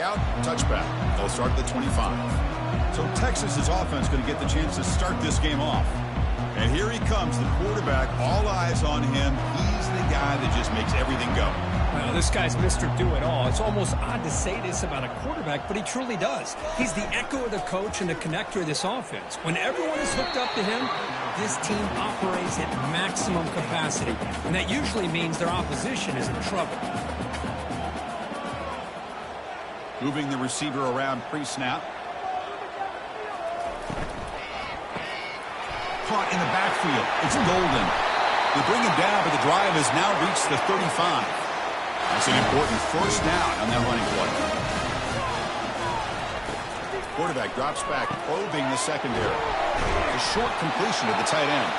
out, touchback. They'll start at the 25. So Texas's offense going to get the chance to start this game off. And here he comes, the quarterback, all eyes on him. He's the guy that just makes everything go. Well, this guy's Mr. Do-It-All. It's almost odd to say this about a quarterback, but he truly does. He's the echo of the coach and the connector of this offense. When everyone is hooked up to him, this team operates at maximum capacity, and that usually means their opposition is in trouble. Moving the receiver around pre-snap. Caught in the backfield. It's Golden. They bring him down, but the drive has now reached the 35. That's an important first down on that running play. Quarterback drops back, probing the secondary. A short completion to the tight end.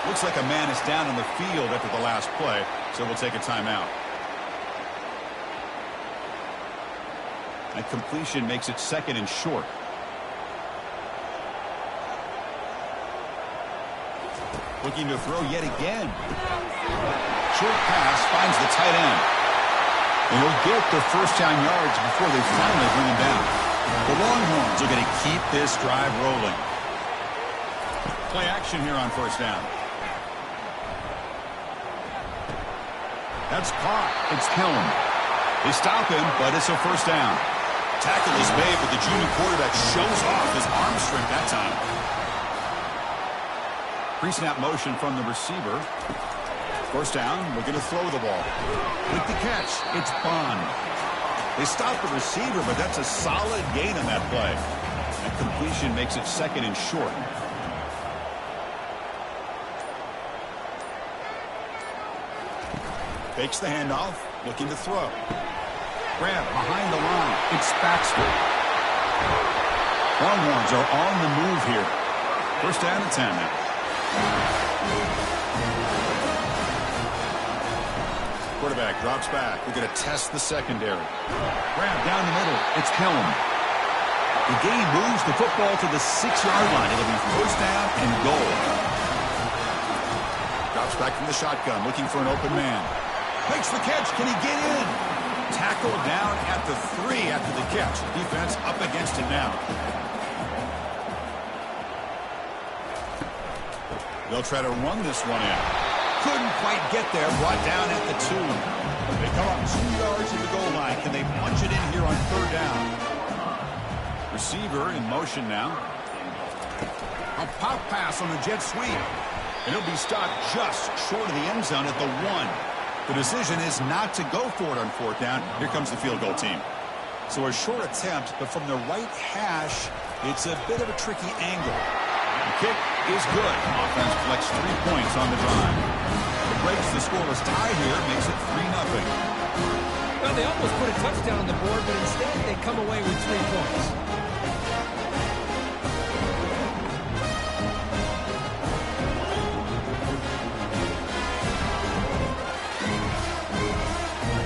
Looks like a man is down in the field after the last play, so we'll take a timeout. That completion makes it second and short. Looking to throw yet again. Short pass finds the tight end. And he'll get the first down yards before they finally bring him down. The Longhorns are going to keep this drive rolling. Play action here on first down. That's caught. It's Helm. They stop him, but it's a first down. Tackle is made, but the junior quarterback shows off his arm strength that time. Pre-snap motion from the receiver. First down, looking to throw the ball. With the catch, it's Bond. They stop the receiver, but that's a solid gain on that play. That completion makes it second and short. Fakes the handoff, looking to throw. Grab behind the line. It's Baxter. Longhorns are on the move here. First down and 10 now. Quarterback drops back. We're going to test the secondary. Grab down the middle. It's Helm. The game moves the football to the 6-yard line. It'll be first down and goal. Drops back from the shotgun, looking for an open man. Makes the catch. Can he get in? Tackled down at the 3 after the catch. Defense up against it now. They'll try to run this one in. Couldn't quite get there. Brought down at the 2. They come up 2 yards at the goal line. Can they punch it in here on third down? Receiver in motion now. A pop pass on the jet sweep. And he'll be stopped just short of the end zone at the 1. The decision is not to go for it on fourth down. Here comes the field goal team. So a short attempt, but from the right hash, it's a bit of a tricky angle. The kick is good. Offense collects 3 points on the drive. It breaks the scoreless tie here, makes it 3-0. Well, they almost put a touchdown on the board, but instead they come away with 3 points.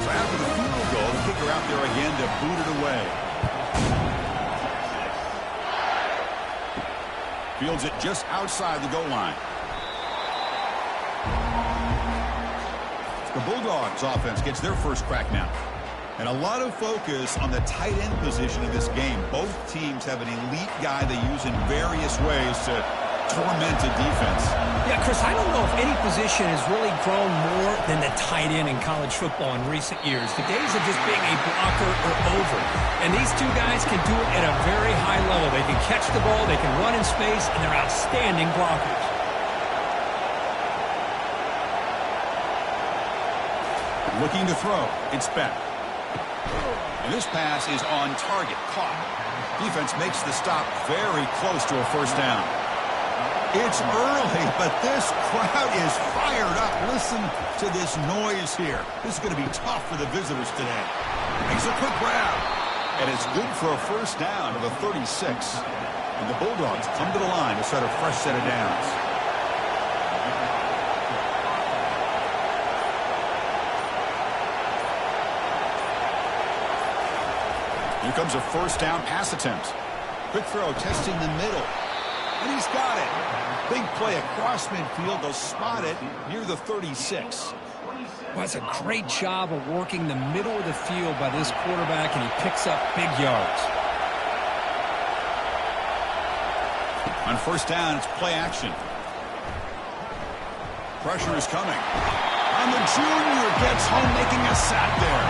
So after the field goal, the kicker out there again to boot it away. Fields it just outside the goal line. The Bulldogs offense gets their first crack now. And a lot of focus on the tight end position of this game. Both teams have an elite guy they use in various ways to torment a defense. Yeah, Chris, I don't know if any position has really grown more than the tight end in college football in recent years. The days of just being a blocker are over. And these two guys can do it at a very high level. They can catch the ball, they can run in space, and they're outstanding blockers. Looking to throw. It's Beck. And this pass is on target. Caught. Defense makes the stop very close to a first down. It's early, but this crowd is fired up. Listen to this noise here. This is going to be tough for the visitors today. Makes a quick grab. And it's good for a first down of a 36. And the Bulldogs come to the line to set a fresh set of downs. Here comes a first down pass attempt. Quick throw, testing the middle. And he's got it. Big play across midfield. They'll spot it near the 36. Well, that's a great job of working the middle of the field by this quarterback, and he picks up big yards. On first down, it's play action. Pressure is coming. And the junior gets home, making a sack there.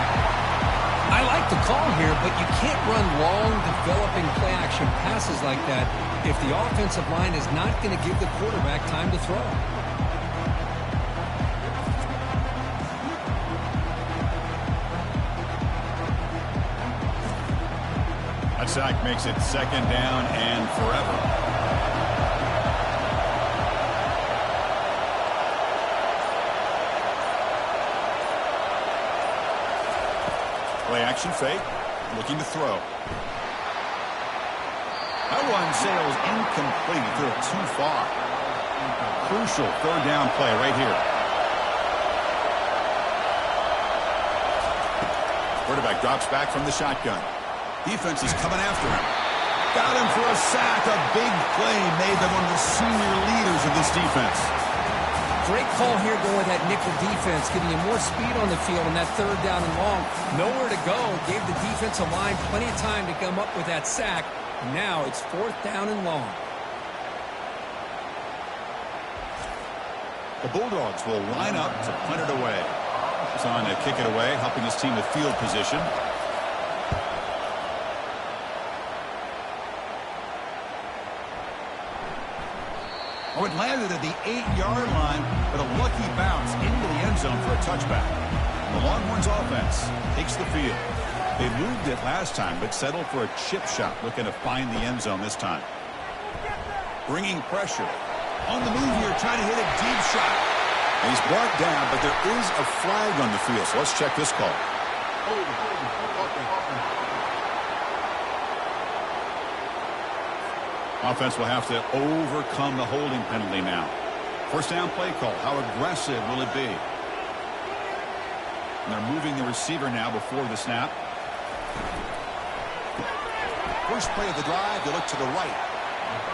I like the call here, but you can't run long, developing play-action passes like that if the offensive line is not going to give the quarterback time to throw. That sack makes it second down and forever. Play action fake, looking to throw. That one sails incomplete. He threw it too far. Crucial third down play right here. Quarterback drops back from the shotgun. Defense is coming after him. Got him for a sack. A big play made them one of the senior leaders of this defense. Great call here going with that nickel defense, giving you more speed on the field on that third down and long. Nowhere to go. Gave the defensive line plenty of time to come up with that sack. Now it's fourth down and long. The Bulldogs will line up to punt it away. He's on to kick it away, helping his team with field position. Oh, it landed at the 8-yard line, but a lucky bounce into the end zone for a touchback. The Longhorns offense takes the field. They moved it last time, but settled for a chip shot, looking to find the end zone this time. Bringing pressure. On the move here, trying to hit a deep shot. And he's brought down, but there is a flag on the field, so let's check this call. Offense will have to overcome the holding penalty now. First down play call. How aggressive will it be? And they're moving the receiver now before the snap. First play of the drive, they look to the right.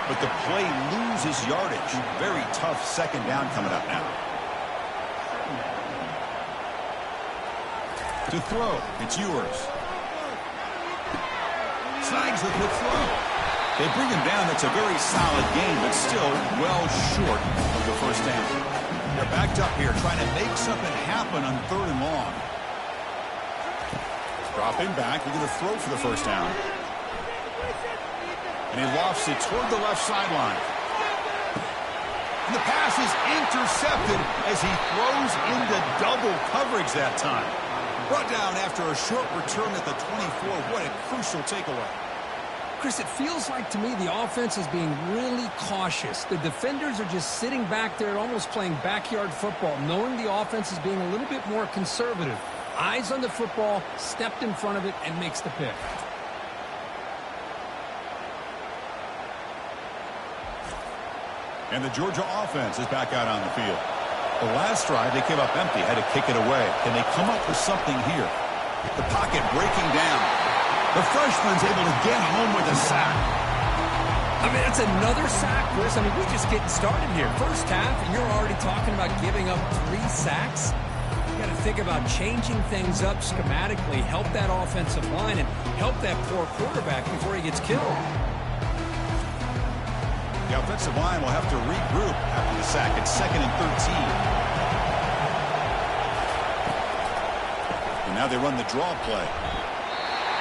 But the play loses yardage. Very tough second down coming up now. To throw, it's yours. Snags the quick throw. They bring him down. That's a very solid game, but still well short of the first down. They're backed up here trying to make something happen on third and long. Dropping back, we're going to throw for the first down. And he lofts it toward the left sideline. And the pass is intercepted as he throws into double coverage that time. Brought down after a short return at the 24. What a crucial takeaway. Chris, it feels like to me the offense is being really cautious. The defenders are just sitting back there almost playing backyard football, knowing the offense is being a little bit more conservative. Eyes on the football, stepped in front of it, and makes the pick. And the Georgia offense is back out on the field. The last drive, they came up empty, had to kick it away. Can they come up with something here? The pocket breaking down. The freshman's able to get home with a sack. I mean, that's another sack, Chris. I mean, we're just getting started here. First half, and you're already talking about giving up 3 sacks. You got to think about changing things up schematically, help that offensive line, and help that poor quarterback before he gets killed. The offensive line will have to regroup after the sack. It's 2nd and 13. And now they run the draw play.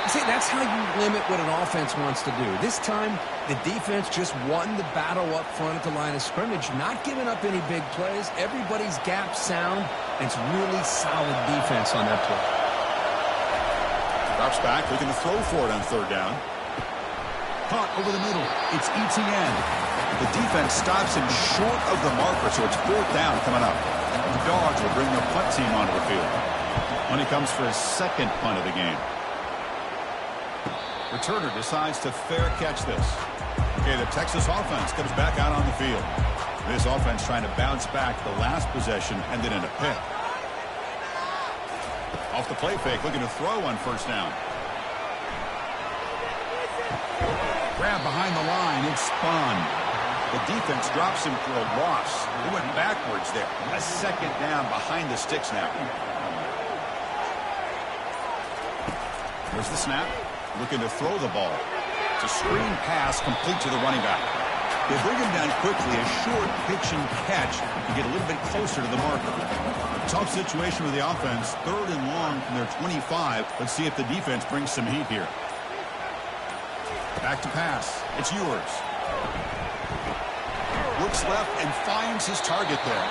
See, that's how you limit what an offense wants to do. This time, the defense just won the battle up front at the line of scrimmage, not giving up any big plays. Everybody's gap sound. It's really solid defense on that play. Drops back, looking to throw for it on third down. Punt over the middle. It's Etienne. The defense stops him short of the marker, so it's fourth down coming up. The Dogs will bring their punt team onto the field. When he comes for his second punt of the game. Returner decides to fair catch this. Okay, the Texas offense comes back out on the field. This offense trying to bounce back. The last possession ended in a pick. Off the play fake, looking to throw on first down. Grab behind the line, it's spun. The defense drops him for a loss. He went backwards there. A second down behind the sticks now. Here's the snap. Looking to throw the ball. It's a screen pass complete to the running back. They bring him down quickly. A short pitch and catch to get a little bit closer to the marker. A tough situation with the offense. 3rd and long from their 25. Let's see if the defense brings some heat here. Back to pass. It's Ewers. Looks left and finds his target there.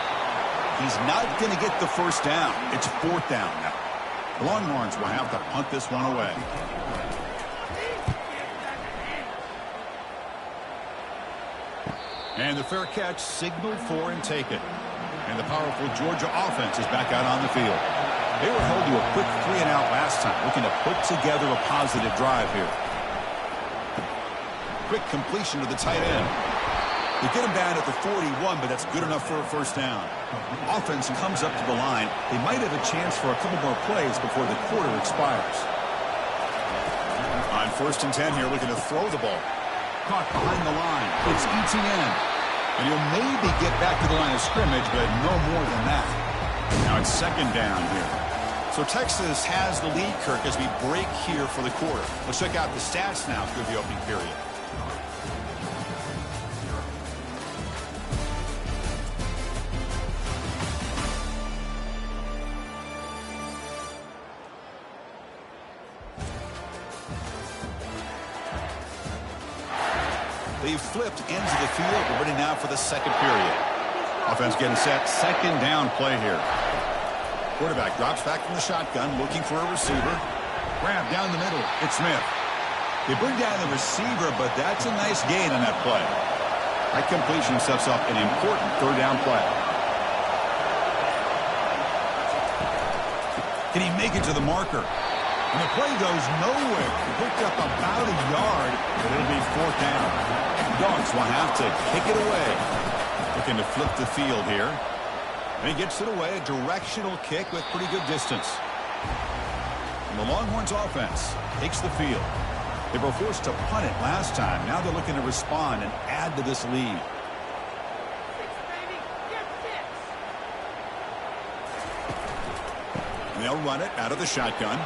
He's not going to get the first down. It's 4th down now. The Longhorns will have to punt this one away. And the fair catch signaled for and taken. And the powerful Georgia offense is back out on the field. They were held to a quick 3-and-out last time, looking to put together a positive drive here. Quick completion to the tight end. They get him down at the 41, but that's good enough for a first down. Offense comes up to the line. They might have a chance for a couple more plays before the quarter expires. On 1st and 10 here, looking to throw the ball. Caught behind the line. It's Etienne. And he'll maybe get back to the line of scrimmage, but no more than that. Now it's 2nd down here. So Texas has the lead, Kirk, as we break here for the quarter. Let's check out the stats now through the opening period. They've flipped ends of the field. We're ready now for the 2nd period. Offense getting set. 2nd down play here. Quarterback drops back from the shotgun, looking for a receiver. Grab down the middle. It's Smith. They bring down the receiver, but that's a nice gain on that play. That completion sets up an important 3rd down play. Can he make it to the marker? And the play goes nowhere. He picked up about a yard, but it'll be 4th down. The Dogs will have to kick it away. Looking to flip the field here. And he gets it away, a directional kick with pretty good distance. And the Longhorns offense takes the field. They were forced to punt it last time. Now they're looking to respond and add to this lead. And they'll run it out of the shotgun.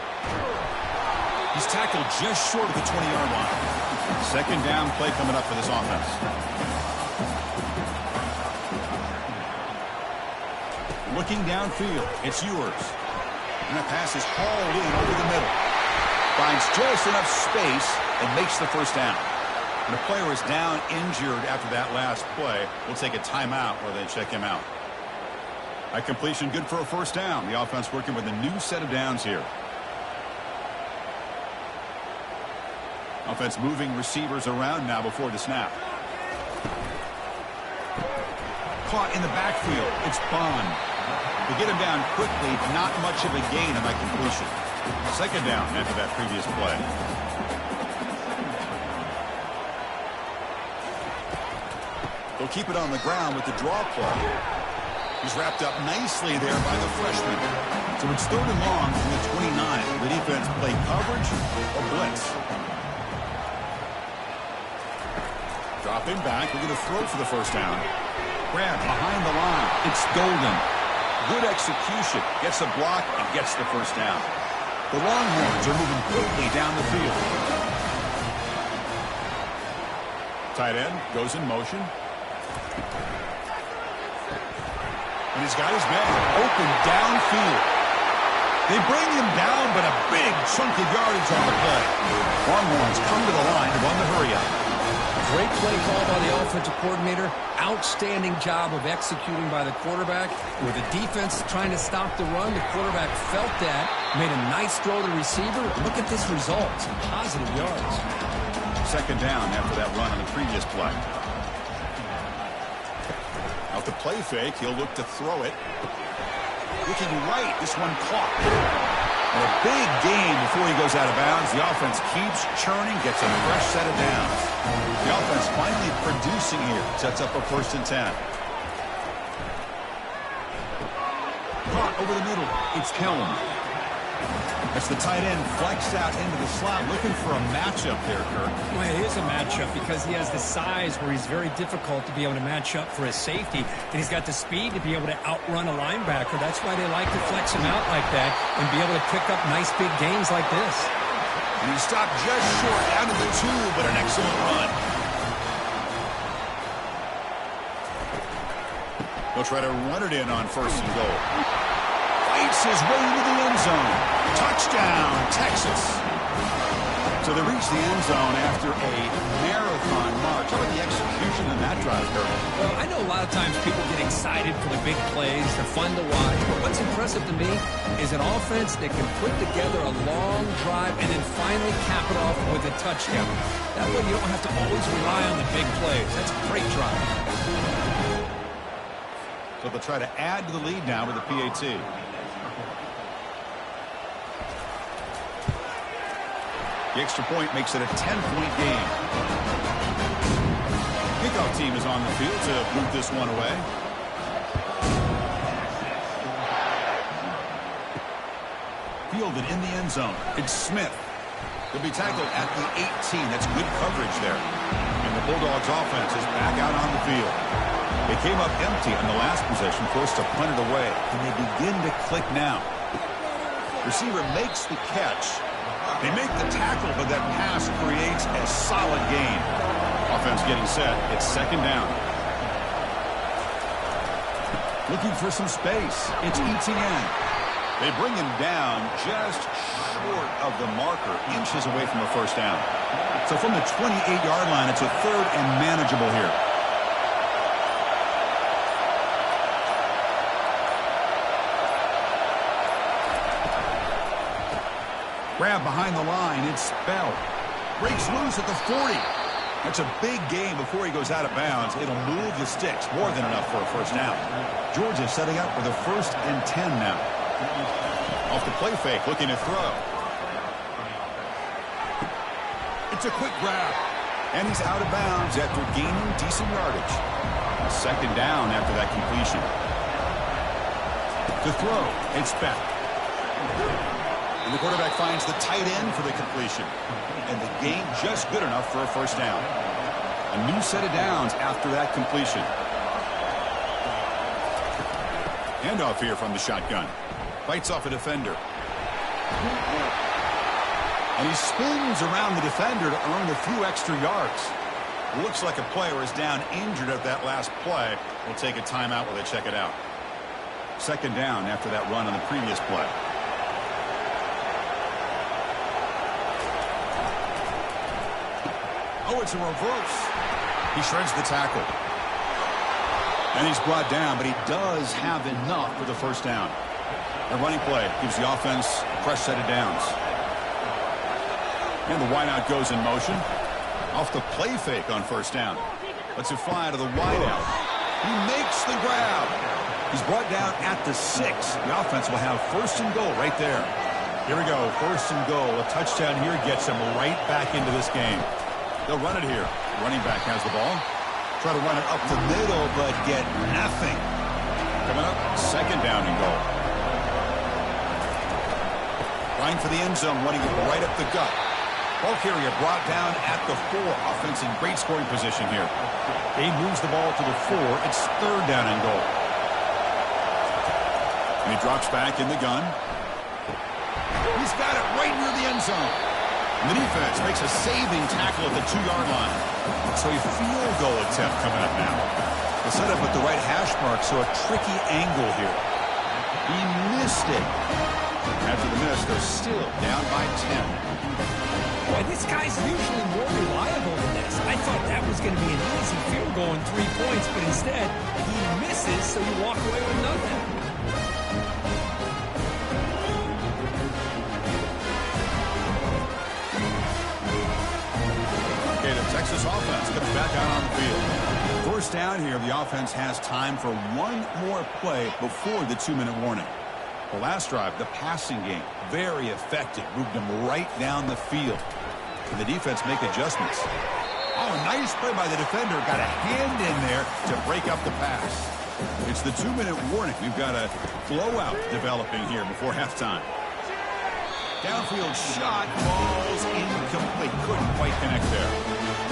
He's tackled just short of the 20-yard line. 2nd down play coming up for this offense. Looking downfield, it's Ewers. And that pass is hauled in over the middle. Finds just enough space and makes the first down. And the player is down injured after that last play. We'll take a timeout where they check him out. That completion good for a first down. The offense working with a new set of downs here. Offense moving receivers around now before the snap. Caught in the backfield. It's Bond. They get him down quickly. Not much of a gain on that completion. 2nd down after that previous play. They'll keep it on the ground with the draw play. He's wrapped up nicely there by the freshman. So it's 3rd and long from the 29. The defense play coverage or blitz. Dropping back. We're going to throw for the first down. Grab behind the line. It's Golden. Good execution. Gets a block and gets the first down. The Longhorns are moving quickly down the field. Tight end goes in motion. And he's got his man open downfield. They bring him down, but a big chunk of yardage on the play. Longhorns come to the line to run the hurry-up. Great play call by the offensive coordinator. Outstanding job of executing by the quarterback. With the defense trying to stop the run, the quarterback felt that, made a nice throw to the receiver. Look at this result. Some positive yards. 2nd down after that run on the previous play. Out the play fake, he'll look to throw it. Looking right, this one caught. And a big gain before he goes out of bounds. The offense keeps churning, gets a fresh set of downs. The offense finally producing here. Sets up a 1st and 10. Caught over the middle. It's Kelm. As the tight end flexed out into the slot, looking for a matchup there, Kirk. Well, it is a matchup because he has the size where he's very difficult to be able to match up for his safety, and he's got the speed to be able to outrun a linebacker. That's why they like to flex him out like that and be able to pick up nice big gains like this. And he stopped just short, down to the 2, but an excellent run. He'll try to run it in on 1st and goal. Fights his way into the end zone. Touchdown, Texas. So they reach the end zone after a marathon march. How about the execution in that drive, Curry? Well, I know a lot of times people get excited for the big plays. They're fun to watch. But what's impressive to me is an offense that can put together a long drive and then finally cap it off with a touchdown. That way you don't have to always rely on the big plays. That's a great drive. So they'll try to add to the lead now with the PAT. The extra point makes it a 10-point game. Kickoff team is on the field to boot this one away. Fielded in the end zone. It's Smith. He'll be tackled at the 18. That's good coverage there. And the Bulldogs offense is back out on the field. They came up empty on the last possession, forced to punt it away. And they begin to click now. Receiver makes the catch. They make the tackle, but that pass creates a solid gain. Offense getting set. It's 2nd down. Looking for some space. It's Etienne. They bring him down just short of the marker, inches away from a 1st down. So from the 28-yard line, it's a 3rd and manageable here. Grab behind the line. It's Bell. Breaks loose at the 40. That's a big gain before he goes out of bounds. It'll move the sticks. More than enough for a 1st down. Georgia setting up with a 1st and 10 now. Off the play fake, looking to throw. It's a quick grab. And he's out of bounds after gaining decent yardage. 2nd down after that completion. To throw, it's Beck. And the quarterback finds the tight end for the completion. And the gain just good enough for a 1st down. A new set of downs after that completion. Handoff here from the shotgun. Fights off a defender. And he spins around the defender to earn a few extra yards. Looks like a player is down injured at that last play. We'll take a timeout while they check it out. 2nd down after that run on the previous play. Oh, it's a reverse. He shreds the tackle. And he's brought down, but he does have enough for the 1st down. A running play gives the offense a fresh set of downs. And the wideout goes in motion. Off the play fake on 1st down. Lets it fly to the wideout. He makes the grab. He's brought down at the 6. The offense will have 1st and goal right there. Here we go, 1st and goal. A touchdown here gets them right back into this game. They'll run it here. Running back has the ball. Try to run it up the middle, but get nothing. Coming up, 2nd down and goal. Line for the end zone, running it right up the gut. Ball carrier brought down at the 4. Offense in great scoring position here. He moves the ball to the 4. It's 3rd down and goal. And he drops back in the gun. He's got it right near the end zone. And the defense makes a saving tackle at the 2-yard line. So a field goal attempt coming up now. The setup at the right hash mark, so a tricky angle here. He missed it. After the miss, they're still down by 10. Boy, this guy's usually more reliable than this. I thought that was going to be an easy field goal and 3 points, but instead, he misses, so you walk away with nothing. Texas offense comes back out on the field. 1st down here, the offense has time for one more play before the 2-minute warning. The last drive, the passing game, very effective. Moved them right down the field. Can the defense make adjustments? Oh, nice play by the defender. Got a hand in there to break up the pass. It's the 2-minute warning. We've got a blowout developing here before halftime. Downfield shot, falls incomplete. Couldn't quite connect there.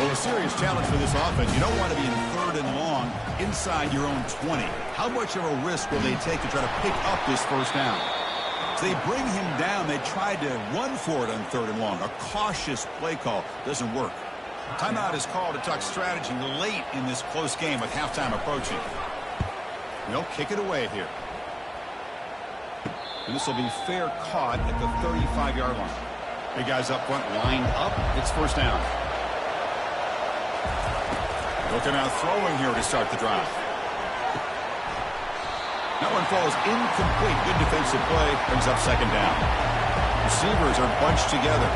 Well, a serious challenge for this offense. You don't want to be in 3rd and long inside your own 20. How much of a risk will they take to try to pick up this 1st down? So they bring him down. They tried to run for it on 3rd and long. A cautious play call doesn't work. Timeout is called to talk strategy late in this close game with halftime approaching. They'll kick it away here. And this will be fair caught at the 35-yard line. Big guys up front lined up. It's 1st down. Looking out throwing here to start the drive. That one falls incomplete. Good defensive play. Brings up 2nd down. Receivers are bunched together.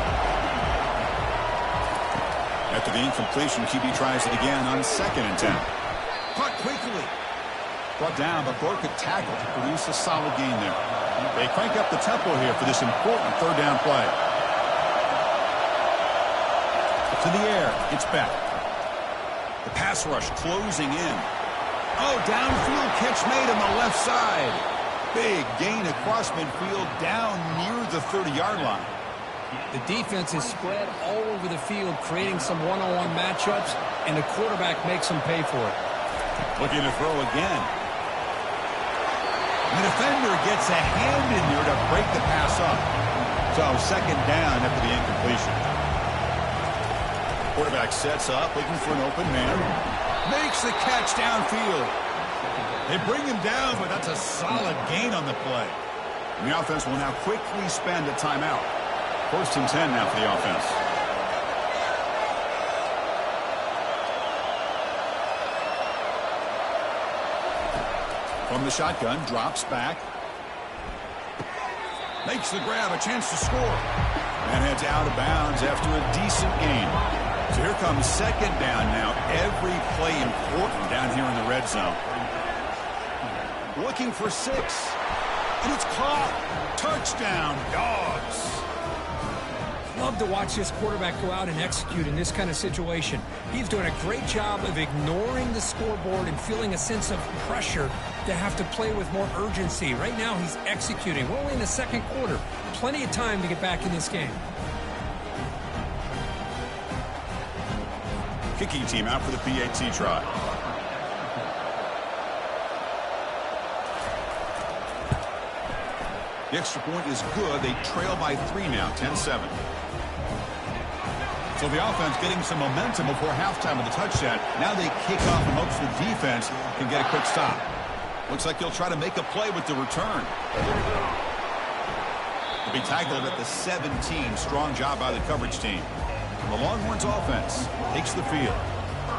After the incompletion, QB tries it again on 2nd and 10. Caught quickly. Brought down, but Gore could tackle to produce a solid gain there. They crank up the tempo here for this important 3rd down play. To the air. It's back. The pass rush closing in. Oh, downfield catch made on the left side. Big gain across midfield down near the 30-yard line. The defense is spread all over the field, creating some one-on-one matchups, and the quarterback makes them pay for it. Looking to throw again. The defender gets a hand in there to break the pass up. So 2nd down after the incompletion. Quarterback sets up, looking for an open man. Makes the catch downfield. They bring him down, but that's a solid gain on the play. And the offense will now quickly spend a timeout. 1st and 10 now for the offense. From the shotgun, drops back. Makes the grab, a chance to score. And heads out of bounds after a decent gain. So here comes 2nd down now. Every play important down here in the red zone. Looking for 6. And it's caught. Touchdown, Dogs. Love to watch this quarterback go out and execute in this kind of situation. He's doing a great job of ignoring the scoreboard and feeling a sense of pressure to have to play with more urgency. Right now, he's executing. We're only in the 2nd quarter. Plenty of time to get back in this game. Kicking team out for the PAT try. The extra point is good. They trail by 3 now, 10-7. So the offense getting some momentum before halftime with the touchdown. Now they kick off in hopes the defense can get a quick stop. Looks like he'll try to make a play with the return. He'll be tackled at the 17. Strong job by the coverage team. And the Longhorns offense takes the field.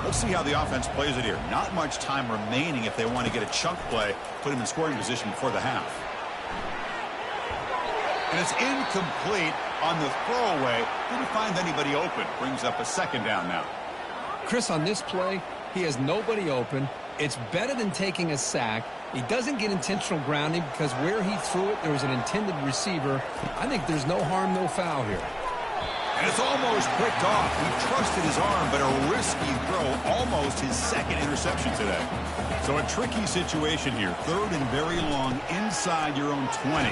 Let's see how the offense plays it here. Not much time remaining if they want to get a chunk play, put him in scoring position before the half. And it's incomplete on the throwaway. Didn't find anybody open. Brings up a 2nd down now. Chris, on this play, he has nobody open. It's better than taking a sack. He doesn't get intentional grounding because where he threw it, there was an intended receiver. I think there's no harm, no foul here. And it's almost picked off. He trusted his arm, but a risky throw. Almost his 2nd interception today. So a tricky situation here. 3rd and very long inside your own 20.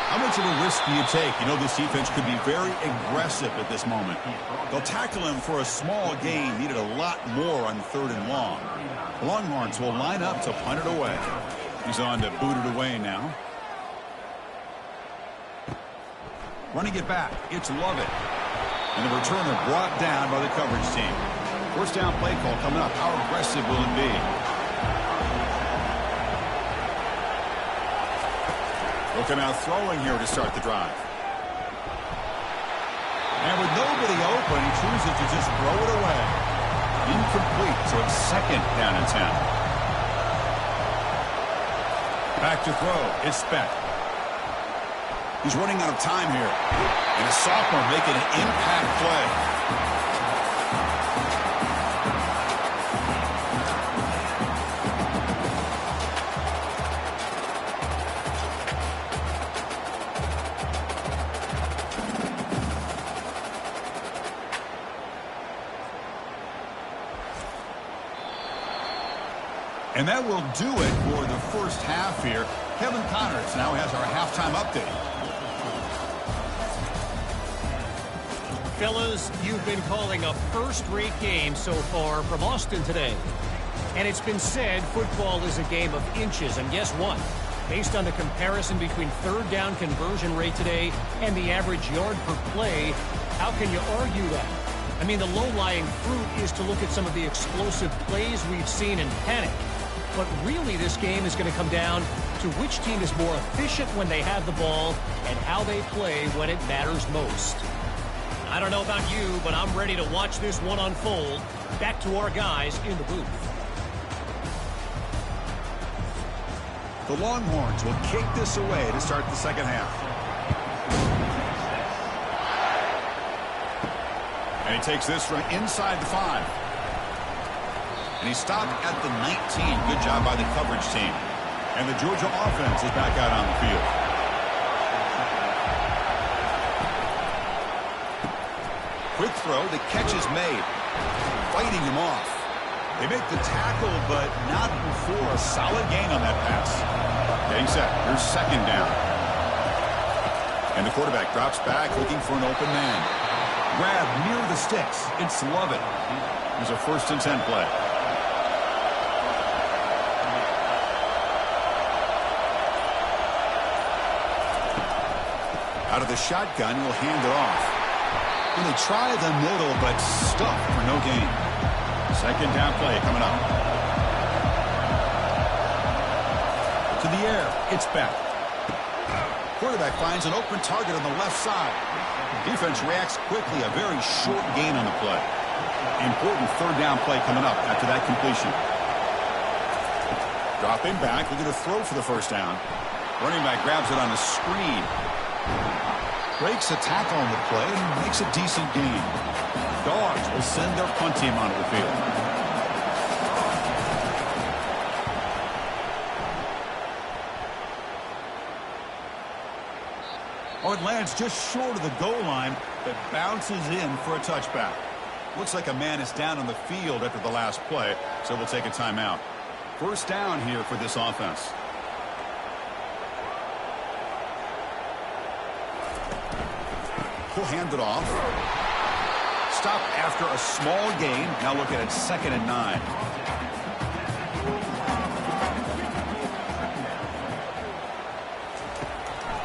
How much of a risk do you take? You know this defense could be very aggressive at this moment. They'll tackle him for a small gain. Needed a lot more on 3rd and long. The Longhorns will line up to punt it away. He's on to boot it away now. Running it back. It's Lovett. And the returner brought down by the coverage team. 1st down play call coming up. How aggressive will it be? Looking out throwing here to start the drive. And with nobody open, he chooses to just throw it away. Incomplete, so it's 2nd down and 10. Back to throw. It's Speck. He's running out of time here. And a sophomore making an impact play. And that will do it for the 1st half here. Kevin Connors now has our halftime update. Fellas, you've been calling a first-rate game so far from Austin today. And it's been said football is a game of inches. And guess what? Based on the comparison between third down conversion rate today and the average yard per play, how can you argue that? I mean, the low-lying fruit is to look at some of the explosive plays we've seen and panic. But really, this game is going to come down to which team is more efficient when they have the ball and how they play when it matters most. I don't know about you, but I'm ready to watch this one unfold. Back to our guys in the booth. The Longhorns will kick this away to start the second half. And he takes this from inside the 5. And he stopped at the 19. Good job by the coverage team. And the Georgia offense is back out on the field. Quick throw. The catch is made. Fighting him off. They make the tackle, but not before a solid gain on that pass. Getting set. Here's second down. And the quarterback drops back looking for an open man. Grab near the sticks. It's Lovett. Here's a 1st and 10 play. Out of the shotgun, he'll hand it off. And they try the middle, but stuffed for no gain. Second down play coming up. To the air. It's back. Quarterback finds an open target on the left side. Defense reacts quickly. A very short gain on the play. Important third down play coming up after that completion. Dropping back. Looking to throw for the first down. Running back grabs it on a screen. Breaks a tackle on the play and makes a decent gain. Dogs will send their punt team onto the field. Oh, it lands just short of the goal line, but bounces in for a touchback. Looks like a man is down on the field after the last play, so we'll take a timeout. First down here for this offense. He'll hand it off. Stop after a small gain. Now look at it, 2nd and 9.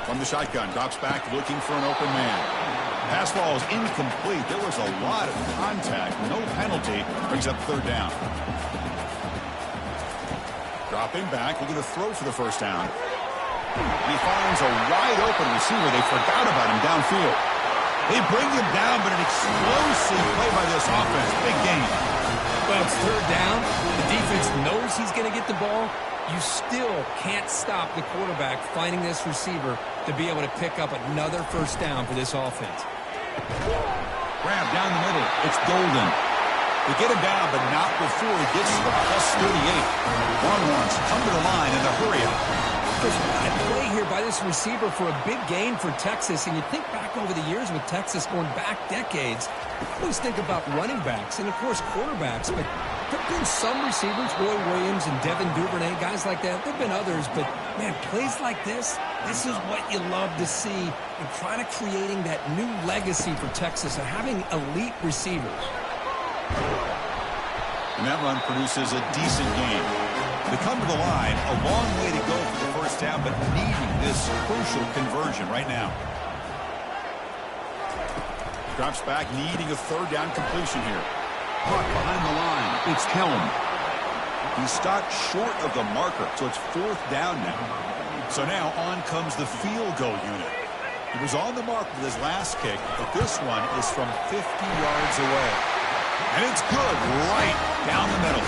From the shotgun, drops back looking for an open man. Pass ball is incomplete. There was a lot of contact. No penalty. Brings up third down. Dropping back, looking to throw for the first down. He finds a wide open receiver. They forgot about him downfield. They bring him down, but an explosive play by this offense. Big game. Well, it's third down. The defense knows he's going to get the ball. You still can't stop the quarterback finding this receiver to be able to pick up another first down for this offense. Grab down the middle. It's Golden. They get him down, but not before he gets to the +38. Longhorns come to the line in the hurry up. There's a lot of play here by this receiver for a big gain for Texas. And you think back over the years with Texas going back decades, I always think about running backs and, of course, quarterbacks. But there have been some receivers, Roy Williams and Devin Duvernay, guys like that. There have been others. But, man, plays like this is what you love to see and trying to creating that new legacy for Texas of having elite receivers. And that run produces a decent gain. They come to the line, a long way to go for the first down, but needing this crucial conversion right now. Drops back, needing a third down completion here. Caught behind the line. It's Helm. He stopped short of the marker, so it's 4th down now. So now on comes the field goal unit. He was on the mark with his last kick, but this one is from 50 yards away. And it's good right down the middle.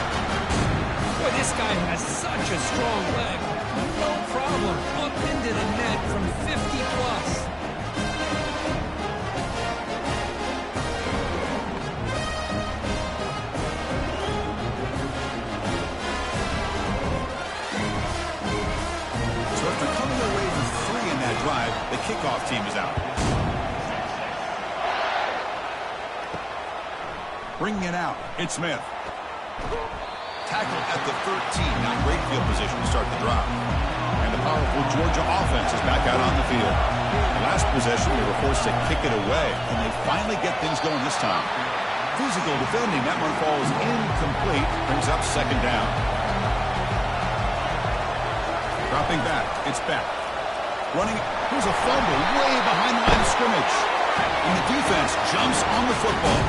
Boy, this guy has such a strong leg. No problem. Up into the net from 50+. So after coming away with 3 in that drive, the kickoff team is out. Bringing it out, it's Smith. Tackled at the 13. Now great field position to start the drive. And the powerful Georgia offense is back out on the field. Last possession, they were forced to kick it away, and they finally get things going this time. Physical defending, that one falls incomplete, brings up second down. Dropping back. It's back. Running. Here's a fumble way behind the line of scrimmage. And the defense jumps on the football.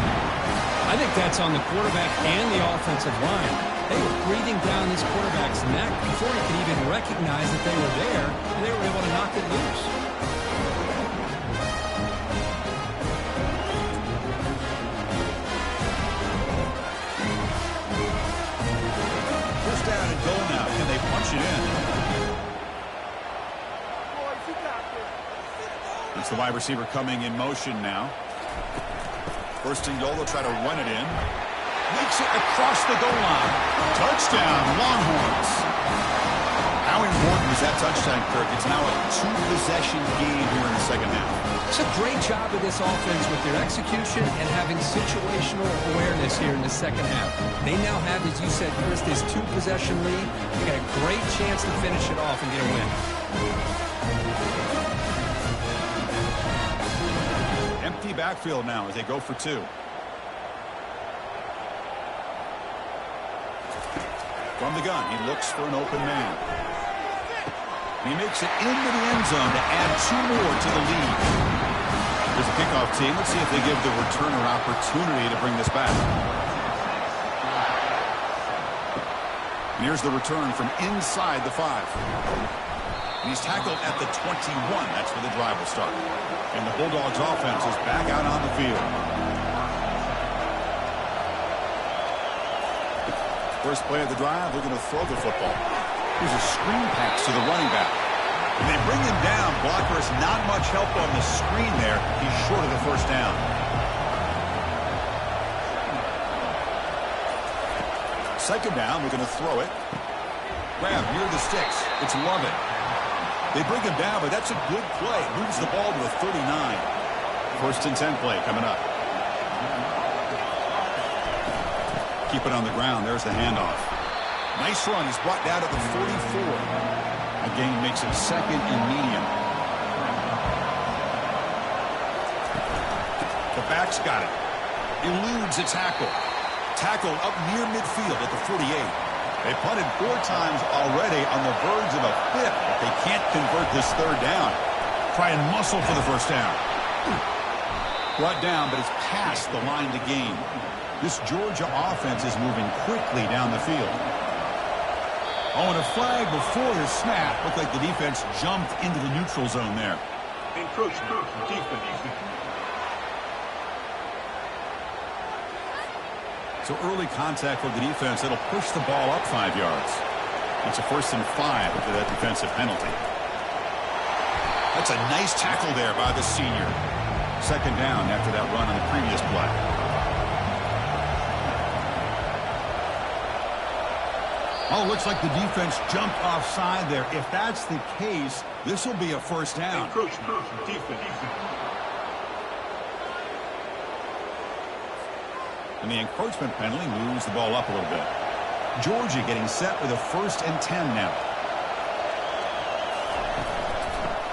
I think that's on the quarterback and the offensive line. They were breathing down this quarterback's neck before he could even recognize that they were there, and they were able to knock it loose. First down and goal now. Can they punch it in? It's the wide receiver coming in motion now. First and goal, they'll try to run it in. Makes it across the goal line. Touchdown, Longhorns. How important is that touchdown, Kirk? It's now a two-possession game here in the second half. It's a great job of this offense with their execution and having situational awareness here in the second half. They now have, as you said, Chris, this two-possession lead. They got a great chance to finish it off and get a win. Empty backfield now as they go for two. From the gun, he looks for an open man. He makes it into the end zone to add two more to the lead. There's a kickoff team. Let's see if they give the returner opportunity to bring this back. And here's the return from inside the 5. And he's tackled at the 21. That's where the drive will start. And the Bulldogs offense is back out on the field. First play of the drive, they're going to throw the football. Here's a screen pass to the running back. And they bring him down. Blocker has not much help on the screen there. He's short of the first down. Second down, we're going to throw it. Grab near the sticks. It's Lovett. They bring him down, but that's a good play. Moves the ball to the 39. First and 10 play coming up. Keep it on the ground. There's the handoff. Nice run. He's brought down at the 44. A gain makes it second and medium. The back's got it. Eludes a tackle. Tackled up near midfield at the 48. They punted 4 times already on the verge of a 5th, but they can't convert this third down. Try and muscle for the first down. Brought down, but it's past the line to gain. This Georgia offense is moving quickly down the field. Oh, and a flag before the snap. Looked like the defense jumped into the neutral zone there. Encroachment defense. So early contact for the defense, it'll push the ball up 5 yards. It's a first and 5 after that defensive penalty. That's a nice tackle there by the senior. Second down after that run on the previous play. Oh, looks like the defense jumped offside there. If that's the case, this will be a first down. And the encroachment penalty moves the ball up a little bit. Georgia getting set with a first and 10 now.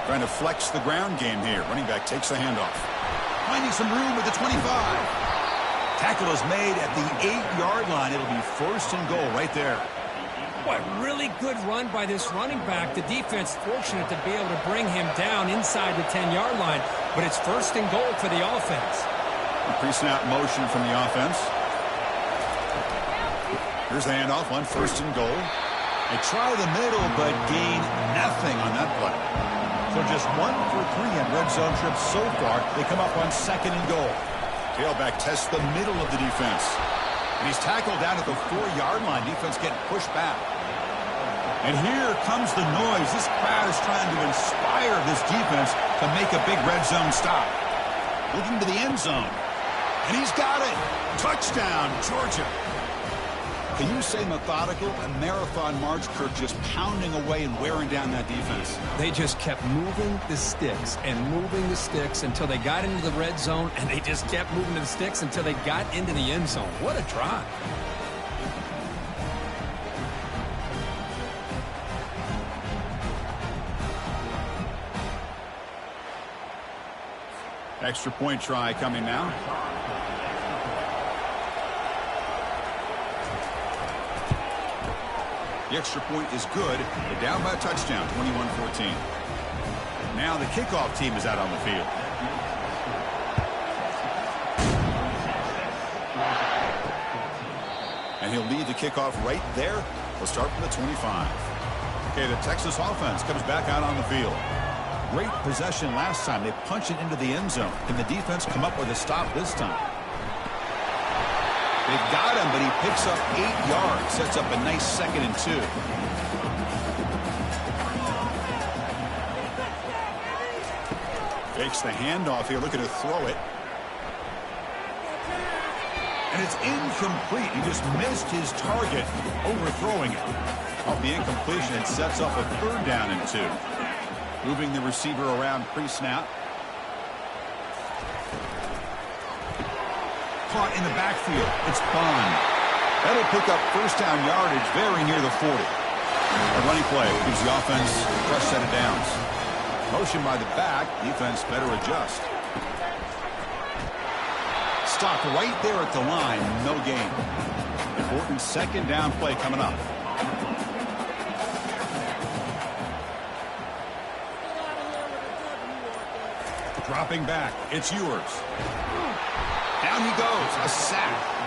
Trying to flex the ground game here. Running back takes the handoff. Finding some room at the 25. Tackle is made at the 8-yard line. It'll be first and goal right there. Boy, really good run by this running back. The defense fortunate to be able to bring him down inside the 10-yard line. But it's first and goal for the offense. Pre-snap motion from the offense. Here's the handoff on first and goal. They try the middle, but gain nothing on that play. So just 1 for 3 on red zone trips so far. They come up on second and goal. Tailback tests the middle of the defense. And he's tackled down at the 4-yard line. Defense getting pushed back. And here comes the noise. This crowd is trying to inspire this defense to make a big red zone stop. Looking to the end zone. And he's got it. Touchdown, Georgia. Can you say methodical? A marathon march, Kirk, just pounding away and wearing down that defense. They just kept moving the sticks and moving the sticks until they got into the red zone, and they just kept moving the sticks until they got into the end zone. What a drive. Extra point try coming now. The extra point is good. They're down by a touchdown, 21-14. Now the kickoff team is out on the field. And he'll lead the kickoff right there. We'll start from the 25. Okay, the Texas offense comes back out on the field. Great possession last time. They punch it into the end zone. Can the defense come up with a stop this time? They've got him, but he picks up 8 yards. Sets up a nice 2nd and 2. Fakes the handoff here, looking to throw it. And it's incomplete. He just missed his target, overthrowing it. Off the incompletion, it sets up a 3rd down and 2. Moving the receiver around pre-snap. Caught in the backfield. It's Bond. That'll pick up 1st down yardage very near the 40. A running play gives the offense a fresh set of downs. Motion by the back. Defense better adjust. Stopped right there at the line. No gain. Important 2nd down play coming up. Dropping back. It's Ewers. Down he goes. A sack.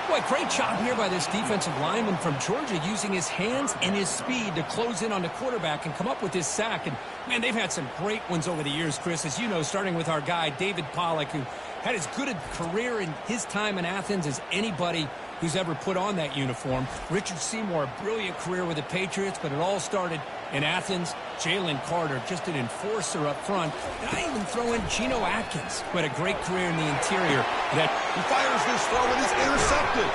Boy, great job here by this defensive lineman from Georgia using his hands and his speed to close in on the quarterback and come up with this sack. And, man, they've had some great ones over the years, Chris, as you know, starting with our guy, David Pollack, who had as good a career in his time in Athens as anybody who's ever put on that uniform. Richard Seymour, a brilliant career with the Patriots, but it all started in Athens. Jalen Carter, just an enforcer up front. And I even throw in Geno Atkins, who had a great career in the interior. He fires this throw and it's intercepted.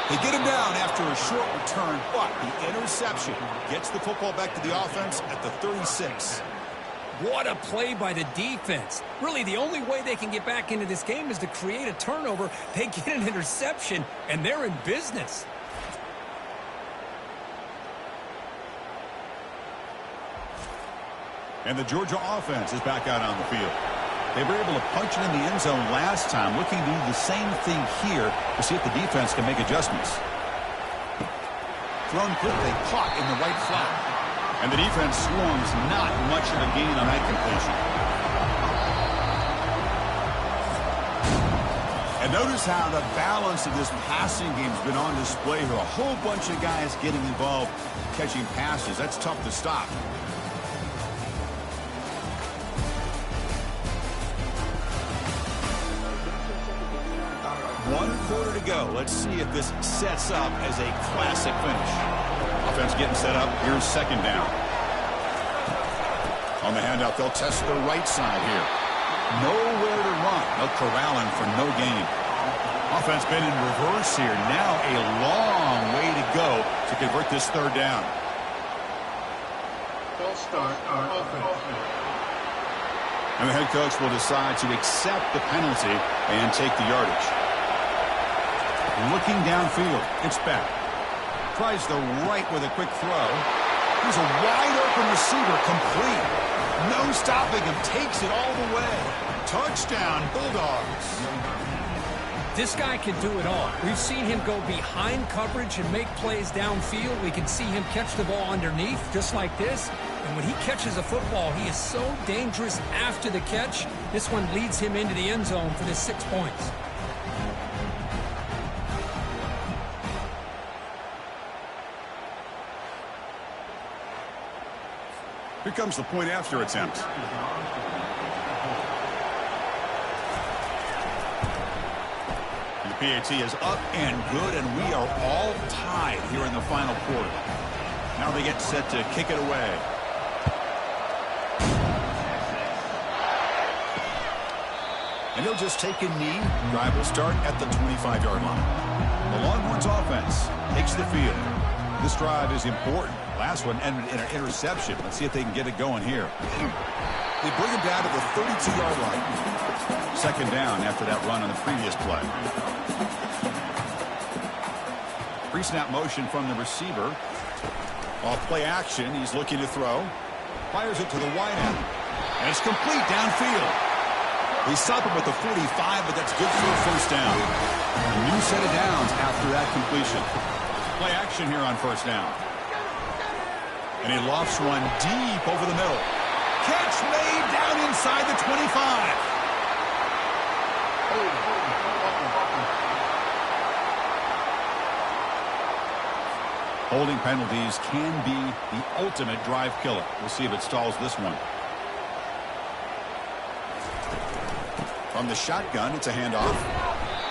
They get him down after a short return, but the interception gets the football back to the offense at the 36. What a play by the defense. Really, the only way they can get back into this game is to create a turnover. They get an interception, and they're in business. And the Georgia offense is back out on the field. They were able to punch it in the end zone last time, looking to do the same thing here to see if the defense can make adjustments. Thrown quickly, caught in the right flat. And the defense swarms, not much of a gain on that completion. And notice how the balance of this passing game has been on display here. A whole bunch of guys getting involved catching passes. That's tough to stop. One quarter to go. Let's see if this sets up as a classic finish. Offense getting set up. Here's 2nd down. On the handout, they'll test the right side here. Nowhere to run. They'll corral him for no gain. Offense been in reverse here. Now a long way to go to convert this 3rd down. They'll start our offense. And the head coach will decide to accept the penalty and take the yardage. Looking downfield, it's back. Tries the right with a quick throw. Here's a wide-open receiver, complete. No stopping him, takes it all the way. Touchdown, Bulldogs. This guy can do it all. We've seen him go behind coverage and make plays downfield. We can see him catch the ball underneath, just like this. And when he catches a football, he is so dangerous after the catch. This one leads him into the end zone for the 6 points. Here comes the point after attempt. And the PAT is up and good, and we are all tied here in the final quarter. Now they get set to kick it away. And he'll just take a knee. Drive will start at the 25-yard line. The Longhorns offense takes the field. This drive is important. Last one ended in an interception. Let's see if they can get it going here. They bring him down to the 32-yard line. 2nd down after that run on the previous play. Pre-snap motion from the receiver. Off play action, he's looking to throw. Fires it to the wideout. And it's complete downfield. They stop him at the 45, but that's good for a 1st down. A new set of downs after that completion. Play action here on 1st down. And he lofts one deep over the middle. Catch made down inside the 25. Holding penalties can be the ultimate drive killer. We'll see if it stalls this one. From the shotgun, it's a handoff.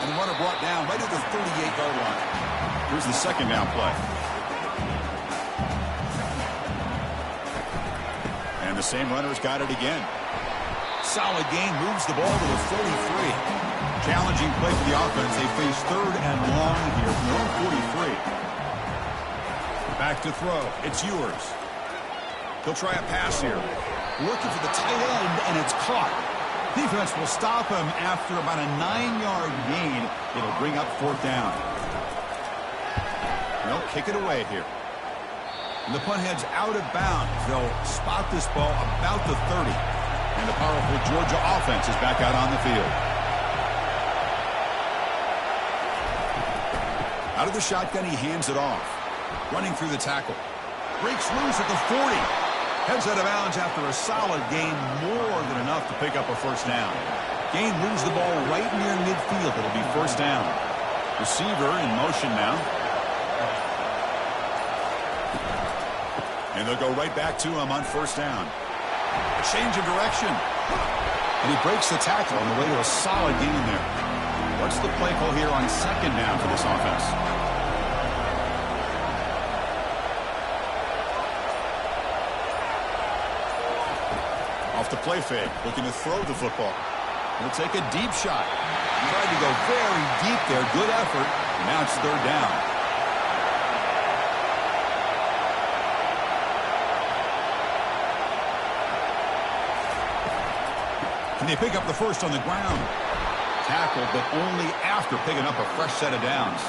And the runner brought down right at the 38-yard line. Here's the second down play. And the same runner's got it again. Solid gain, moves the ball to the 43. Challenging play for the offense. They face third and long here from their own 43. Back to throw. It's Ewers. He'll try a pass here. Looking for the tight end, and it's caught. Defense will stop him after about a 9-yard gain. It'll bring up fourth down. They'll kick it away here. And the punt heads out of bounds. They'll spot this ball about the 30. And the powerful Georgia offense is back out on the field. Out of the shotgun, he hands it off. Running through the tackle. Breaks loose at the 40. Heads out of bounds after a solid gain, more than enough to pick up a first down. Gain moves the ball right near midfield. It'll be first down. Receiver in motion now. And they'll go right back to him on first down. A change of direction. And he breaks the tackle on the way to a solid gain there. What's the play call here on second down for this offense? Off the play fake, looking to throw the football. He'll take a deep shot. He tried to go very deep there. Good effort. And now it's third down. Can they pick up the first on the ground? Tackled, but only after picking up a fresh set of downs.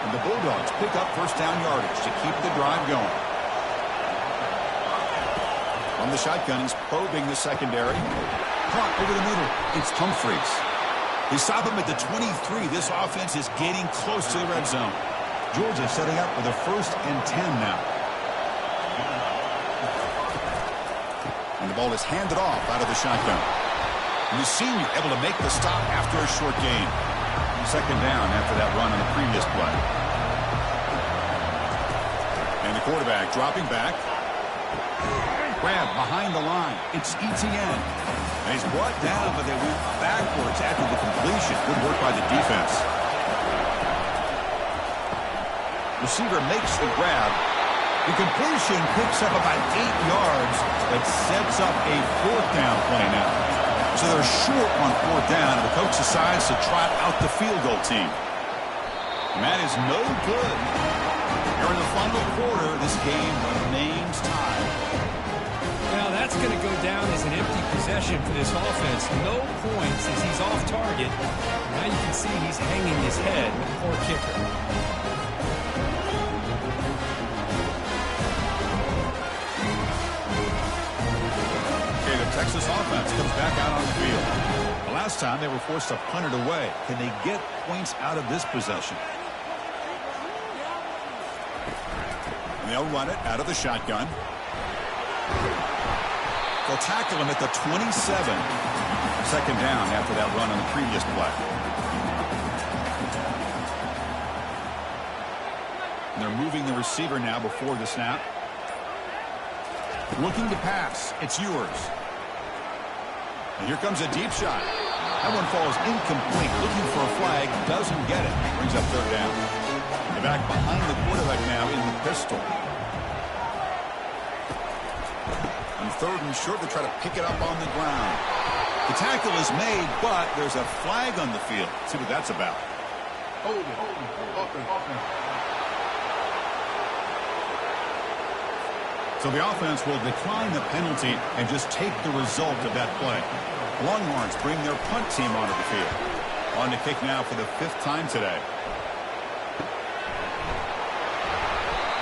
And the Bulldogs pick up first down yardage to keep the drive going. From the shotgun, he's probing the secondary. Caught over the middle. It's Humphreys. They stop him at the 23. This offense is getting close to the red zone. Georgia setting up with a 1st and 10 now. And the ball is handed off out of the shotgun. And the senior able to make the stop after a short gain. Second down after that run on the previous play. And the quarterback dropping back. Grab behind the line. It's Etienne. And he's brought down, but they went backwards after the completion. Good work by the defense. Receiver makes the grab. The completion picks up about 8 yards, but sets up a fourth down play now. So they're short on fourth down, and the coach decides to trot out the field goal team. And that is no good. Here in the final quarter, this game remains tied. Well, that's going to go down as an empty possession for this offense. No points as he's off target. Now you can see he's hanging his head with the poor kicker. Okay, the Texas offense comes back out on the field. The last time they were forced to punt it away. Can they get points out of this possession? And they'll run it out of the shotgun. They'll tackle him at the 27. Second down after that run on the previous play. And they're moving the receiver now before the snap. Looking to pass. It's Ewers. And here comes a deep shot. That one falls incomplete. Looking for a flag. Doesn't get it. Brings up third down. They're back behind the quarterback now in the pistol. Third and short to try to pick it up on the ground. The tackle is made, but there's a flag on the field. Let's see what that's about. So the offense will decline the penalty and just take the result of that play. Longhorns bring their punt team onto the field. On to kick now for the 5th time today.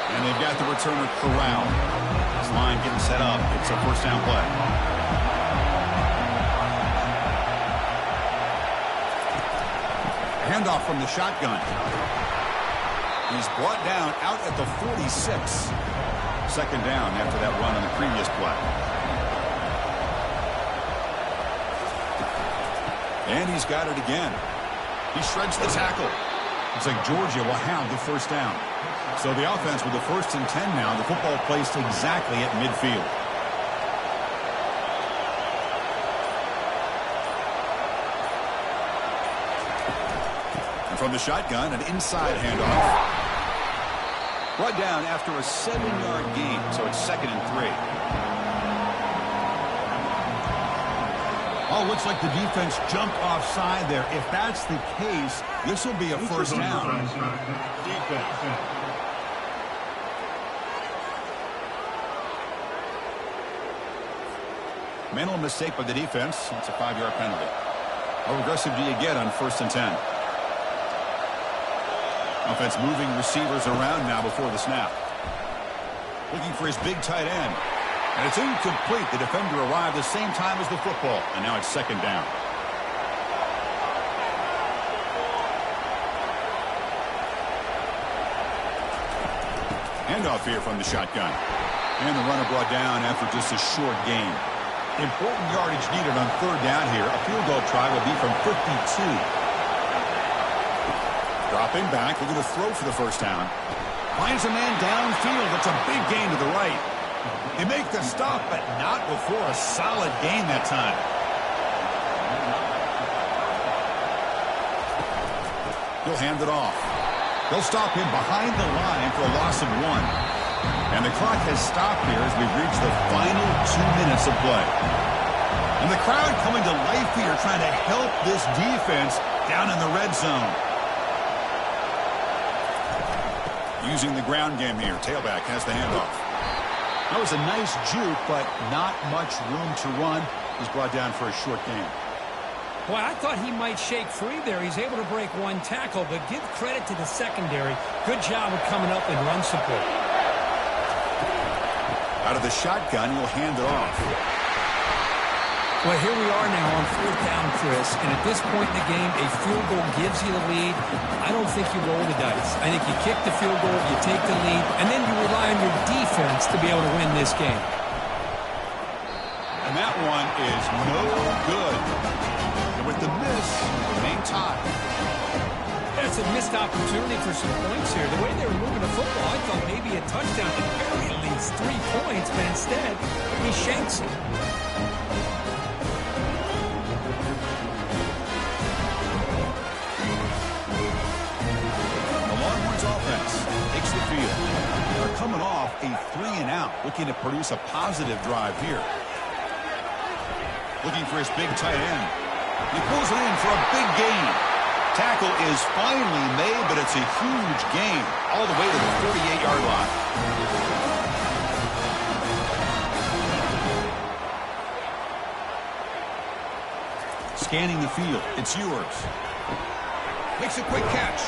And they've got the returner Corral. Line getting set up. It's a first down play. Handoff from the shotgun. He's brought down out at the 46. Second down after that run on the previous play. And he's got it again. He shreds the tackle. Looks like Georgia will have the first down. So the offense with the 1st and 10 now. The football placed exactly at midfield. And from the shotgun, an inside handoff. Brought down after a 7-yard gain, so it's 2nd and 3. Oh, looks like the defense jumped offside there. If that's the case, this will be a first down. Mental mistake by the defense. That's a 5-yard penalty. How aggressive do you get on 1st and 10? Offense moving receivers around now before the snap. Looking for his big tight end. And it's incomplete. The defender arrived the same time as the football. And now it's 2nd down. Handoff here from the shotgun. And the runner brought down after just a short gain. Important yardage needed on 3rd down here. A field goal try will be from 52. Dropping back, looking to throw for the first down. Finds a man downfield. That's a big gain to the right. They make the stop, but not before a solid gain that time. He'll hand it off. They'll stop him behind the line for a loss of 1. And the clock has stopped here as we've reached the final 2 minutes of play. And the crowd coming to life here trying to help this defense down in the red zone. Using the ground game here. Tailback has the handoff. That was a nice juke, but not much room to run. He's brought down for a short gain. Well, I thought he might shake free there. He's able to break 1 tackle, but give credit to the secondary. Good job of coming up and run support. Out of the shotgun, he'll hand it off. Well, here we are now on 4th down, Chris, and at this point in the game, a field goal gives you the lead. I don't think you roll the dice. I think you kick the field goal, you take the lead, and then you rely on your defense to be able to win this game. And that one is no good. And with the miss, remain tied. That's a missed opportunity for some points here. The way they were moving the football, I thought maybe a touchdown to carry at least 3 points, but instead, he shanks it. Takes the field. They're coming off a 3-and-out, looking to produce a positive drive here. Looking for his big tight end. He pulls it in for a big gain. Tackle is finally made, but it's a huge gain all the way to the 48-yard line. Scanning the field. It's yours. Makes a quick catch.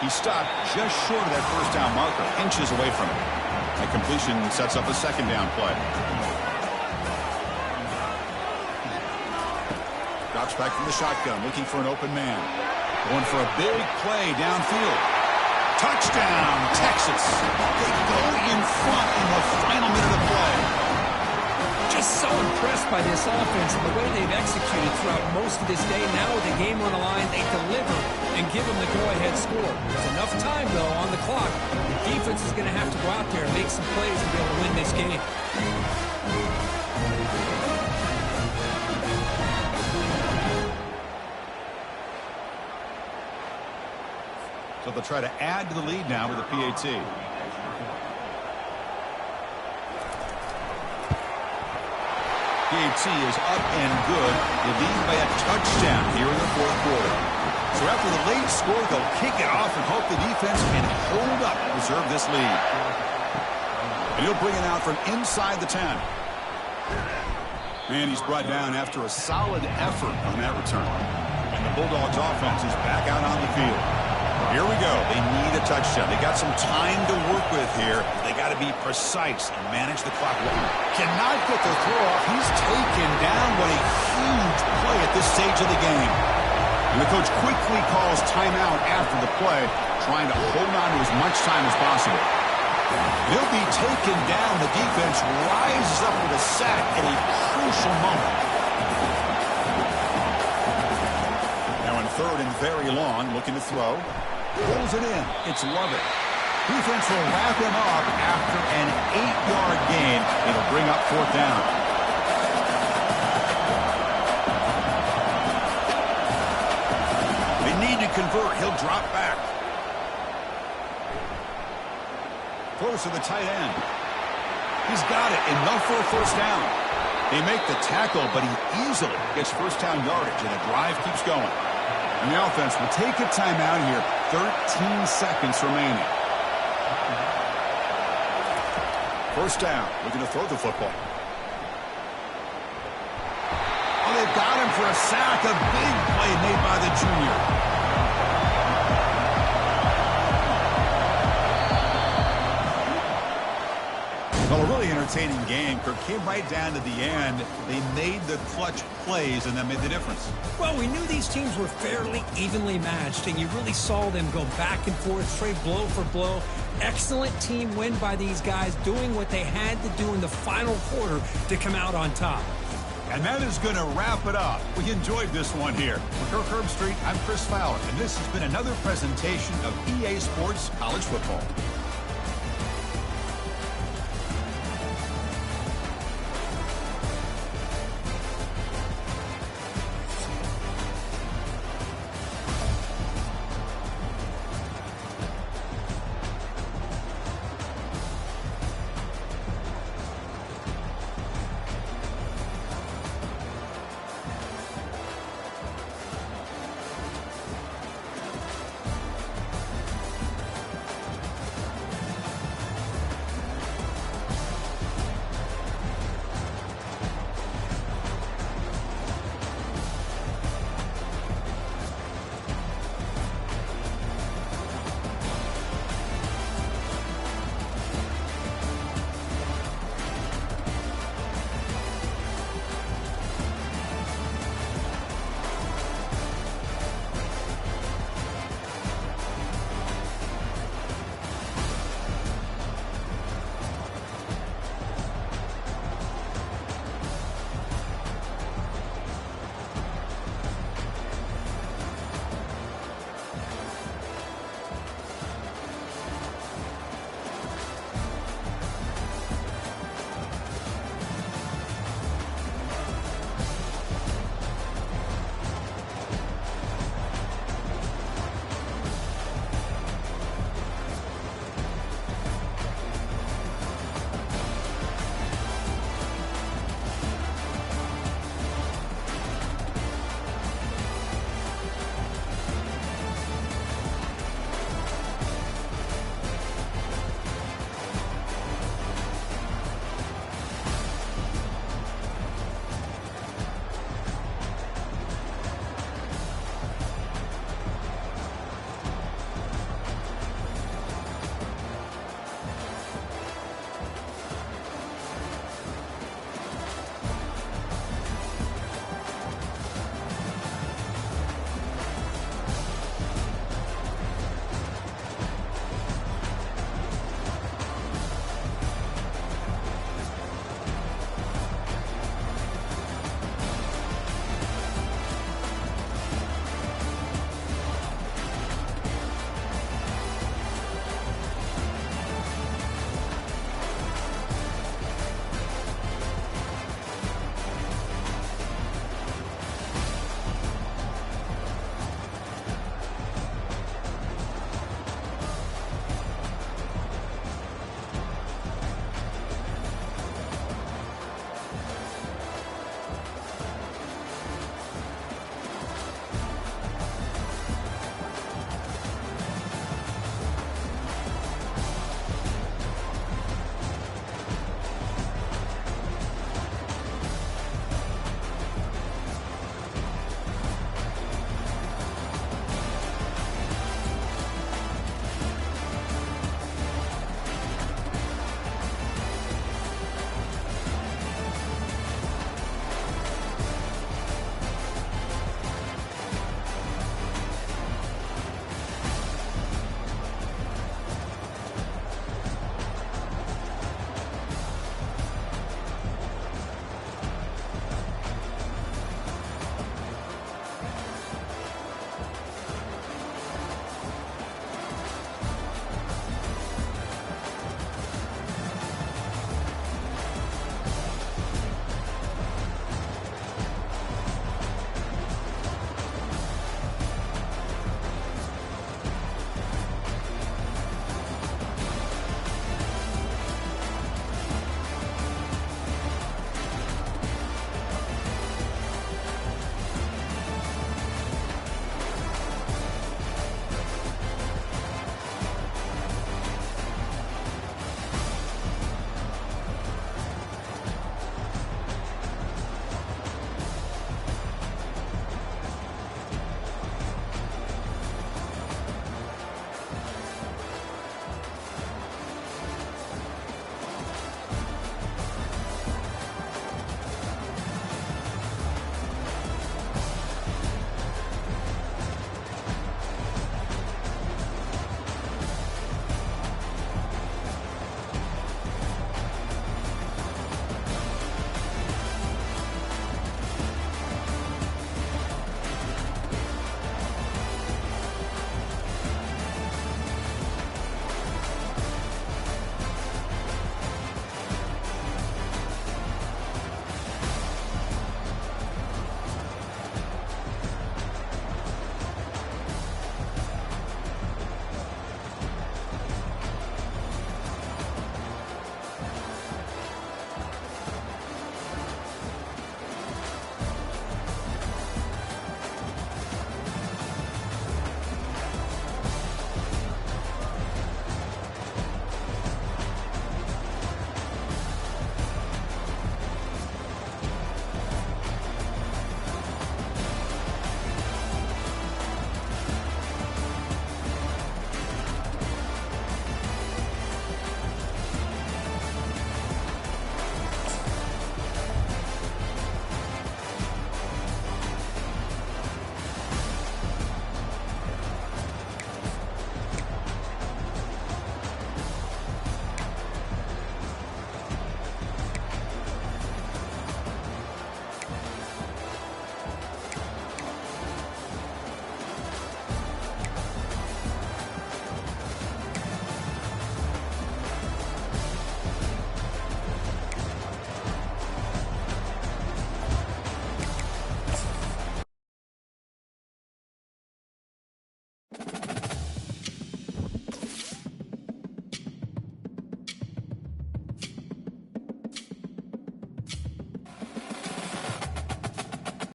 He stopped just short of that first down marker, inches away from it. That completion sets up a 2nd down play. Drops back from the shotgun, looking for an open man. Going for a big play downfield. Touchdown, Texas. They go in front in the final minute of play. Just so impressed by this offense and the way they've executed throughout most of this day. Now with the game on the line, they deliver and give them the go-ahead score. There's enough time, though, on the clock. The defense is going to have to go out there and make some plays to be able to win this game. So they'll try to add to the lead now with a PAT. PAT is up and good. They lead by a touchdown here in the 4th quarter. So after the late score, they'll kick it off and hope the defense can hold up and preserve this lead. And he'll bring it out from inside the 10. And he's brought down after a solid effort on that return. And the Bulldogs offense is back out on the field. Here we go. They need a touchdown. They got some time to work with here. They got to be precise and manage the clock. Cannot get the throw off. He's taken down. What a huge play at this stage of the game. And the coach quickly calls timeout after the play, trying to hold on to as much time as possible. He'll be taken down. The defense rises up with a sack at a crucial moment. Now in third and very long, looking to throw. Pulls it in. It's Lovett. Defense will wrap him up after an 8-yard gain. It'll bring up fourth down. They need to convert. He'll drop back. Throws to the tight end. He's got it. Enough for a first down. They make the tackle, but he easily gets first down yardage, and the drive keeps going. And the offense will take a timeout here. 13 seconds remaining. First down. Looking to throw the football. Oh, they've got him for a sack. A big play made by the junior. Well, a really entertaining game. Kirk came right down to the end. They made the clutch plays, and that made the difference. Well, we knew these teams were fairly evenly matched, and you really saw them go back and forth, trade blow for blow. Excellent team win by these guys, doing what they had to do in the final quarter to come out on top. And that is going to wrap it up. We enjoyed this one here. For Kirk Herbstreit, I'm Chris Fowler, and this has been another presentation of EA Sports College Football.